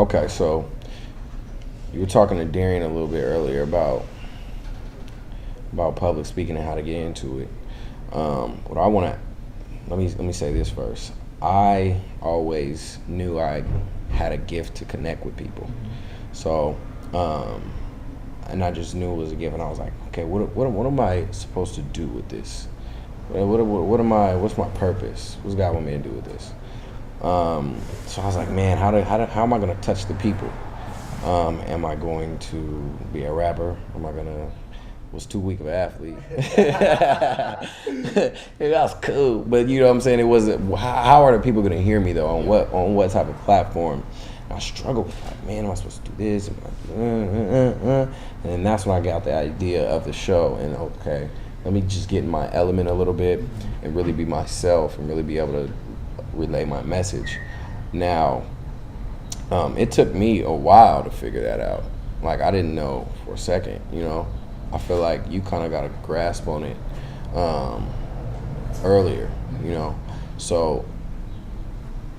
Okay, so you were talking to Darian a little bit earlier about public speaking and how to get into it. What I want to let me say this first. I always knew I had a gift to connect with people. So, and I just knew it was a gift, and I was like, okay, what am I supposed to do with this? What's my purpose? What's God want me to do with this? So I was like, man, how am I going to touch the people? Am I going to be a rapper? Was too weak of an athlete. That was cool, but you know what I'm saying? It wasn't. How are the people going to hear me though? On what type of platform? And I struggled with like, man, am I supposed to do this? And that's when I got the idea of the show. And okay, let me just get in my element a little bit and really be myself and really be able to relay my message. Now, it took me a while to figure that out. Like I didn't know for a second, you know. I feel like you kind of got a grasp on it earlier, you know. So,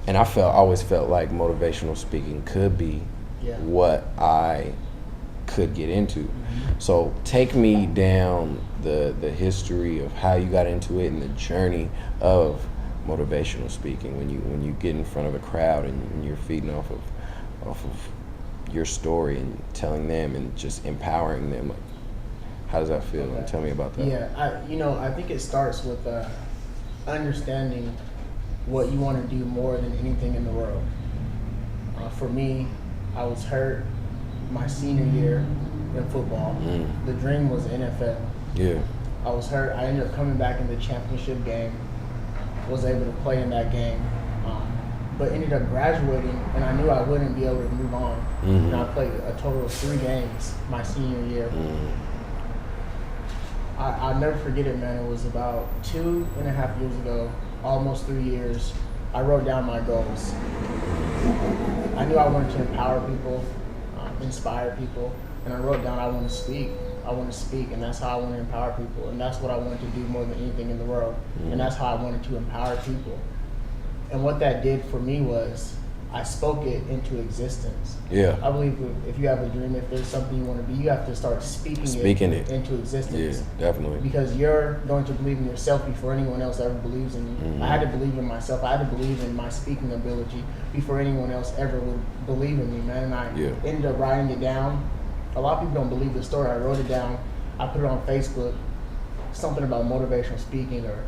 and I always felt like motivational speaking could be what I could get into. So take me down the history of how you got into it and the journey of motivational speaking when you get in front of a crowd and you're feeding off of your story and telling them and just empowering them. Like, how does that feel? Okay. Tell me about that. Yeah, I think it starts with understanding what you want to do more than anything in the world. For me, I was hurt my senior year in football. The dream was NFL. Yeah. I was hurt. I ended up coming back in the championship game. Was able to play in that game, but ended up graduating, and I knew I wouldn't be able to move on. And I played a total of 3 games my senior year. I'll never forget it, man. It was about 2.5 years ago, almost 3 years. I wrote down my goals. I knew I wanted to empower people, inspire people, and I wrote down I want to speak. I want to speak, and that's how I want to empower people, and that's what I wanted to do more than anything in the world, and that's how I wanted to empower people. And what that did for me was I spoke it into existence. Yeah. I believe if you have a dream, if there's something you want to be, you have to start speaking it into existence. Yeah, definitely. Because you're going to believe in yourself before anyone else ever believes in you. I had to believe in myself. I had to believe in my speaking ability before anyone else ever would believe in me, man. And I ended up writing it down. A lot of people don't believe the story. I wrote it down. I put it on Facebook. Something about motivational speaking or,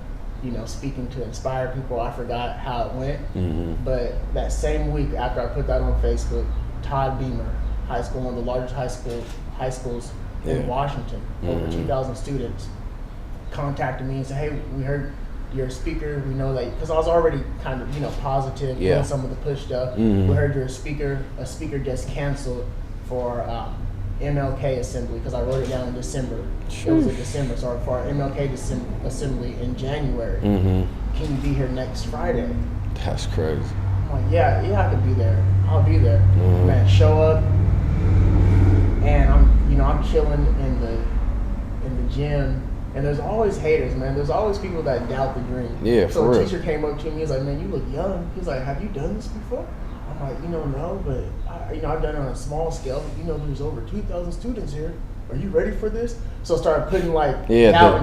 speaking to inspire people. I forgot how it went. But that same week after I put that on Facebook, Todd Beamer High School, one of the largest high schools in Washington, over 2,000 students, contacted me and said, hey, we heard you're a speaker. We know that, because I was already kind of, positive, doing some of the push stuff. We heard you're a speaker. A speaker just canceled for MLK assembly, because I wrote it down in December. It was in December, so for our MLK assembly in January. Can you be here next Friday? That's crazy. I'm like, yeah, I could be there. I'll be there. Man, show up, and I'm chilling in the gym, and there's always haters, man. There's always people that doubt the dream. Yeah, so for a real. teacher came up to me, he's like, man, you look young. He's like, have you done this before? I'm like, no, but I've done it on a small scale. There's over 2,000 students here. Are you ready for this? So I started putting doubt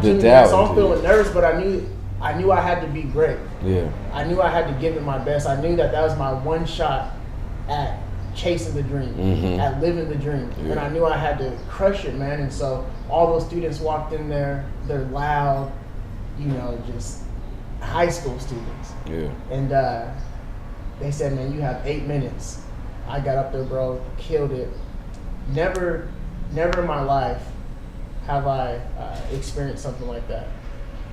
into me. So I'm feeling nervous, but I knew I had to be great. Yeah. I knew I had to give it my best. I knew that was my one shot at chasing the dream, at living the dream. Yeah. And I knew I had to crush it, man. And so all those students walked in there. They're loud, just high school students. Yeah. And they said, man, you have 8 minutes. I got up there, bro, killed it. Never in my life have I experienced something like that.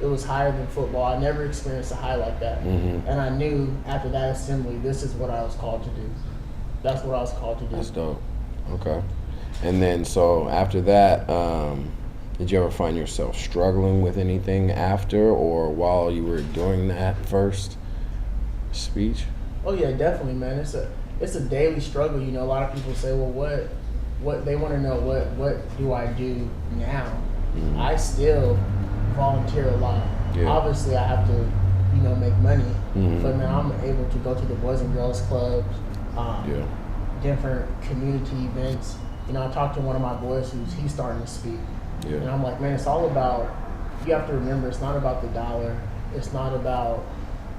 It was higher than football. I never experienced a high like that. And I knew after that assembly, this is what I was called to do. That's what I was called to do. That's dope. Okay. And then, so after that, did you ever find yourself struggling with anything after or while you were doing that first speech? Oh yeah, definitely, man. It's a daily struggle. A lot of people say, well, what they want to know, what do I do now? I still volunteer a lot. Yeah. Obviously, I have to, make money. But man, I'm able to go to the Boys and Girls Club. different community events. You know, I talked to one of my boys he's starting to speak. Yeah. And I'm like, man, it's all about, you have to remember, it's not about the dollar. It's not about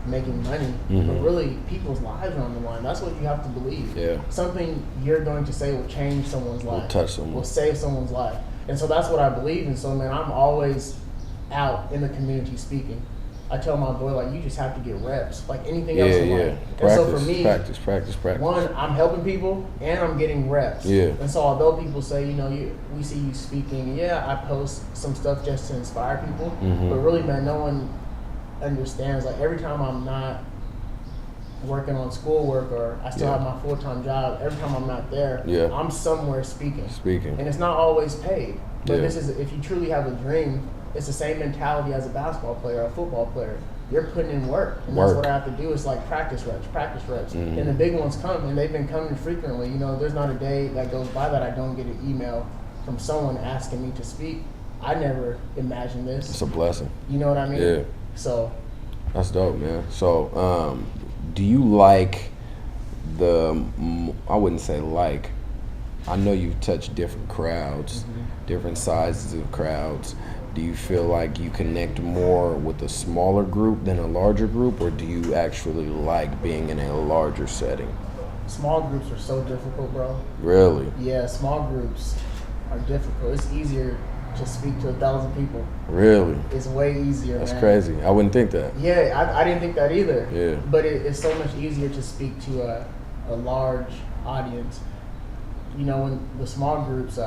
making money, but really people's lives are on the line. That's what you have to believe. Yeah. Something you're going to say will change someone's life. Will touch someone. Will save someone's life. And so that's what I believe in. So, man, I'm always out in the community speaking. I tell my boy, like, you just have to get reps, like anything else in life. Practice, and so for me, practice. one, I'm helping people and I'm getting reps. Yeah. And so although people say, you know, we see you speaking, yeah, I post some stuff just to inspire people, but really, man, no one understands. Like, every time I'm not working on schoolwork or I still have my full-time job, every time I'm not there, I'm somewhere speaking. And it's not always paid. But this is, if you truly have a dream, it's the same mentality as a basketball player or a football player. You're putting in work. And that's what I have to do. It's like practice reps. And the big ones come, and they've been coming frequently. You know, there's not a day that goes by that I don't get an email from someone asking me to speak. I never imagined this. It's a blessing. You know what I mean? Yeah. So. That's dope, man. So, do you like I wouldn't say like, I know you've touched different crowds, different sizes of crowds. Do you feel like you connect more with a smaller group than a larger group, or do you actually like being in a larger setting? Small groups are so difficult, bro. Really? Yeah, small groups are difficult. It's easier to speak to 1,000 people. Really? It's way easier. That's crazy. I wouldn't think that. Yeah, I didn't think that either. Yeah. But it's so much easier to speak to a large audience. You know, when the small groups,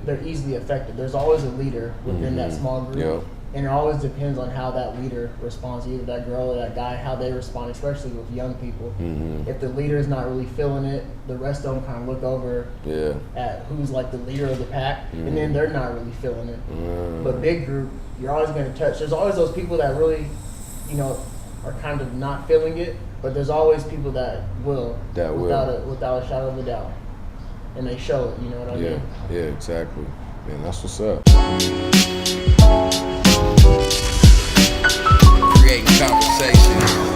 they're easily affected. There's always a leader within that small group. Yep. And it always depends on how that leader responds, either that girl or that guy, how they respond, especially with young people. If the leader is not really feeling it, the rest of them kind of look over at who's like the leader of the pack, and then they're not really feeling it. But big group, you're always going to touch. There's always those people that really, you know, are kind of not feeling it, but there's always people that will. Without a shadow of a doubt. And they show it, you know what I mean? Yeah, exactly. Man, that's what's up. Creating conversation.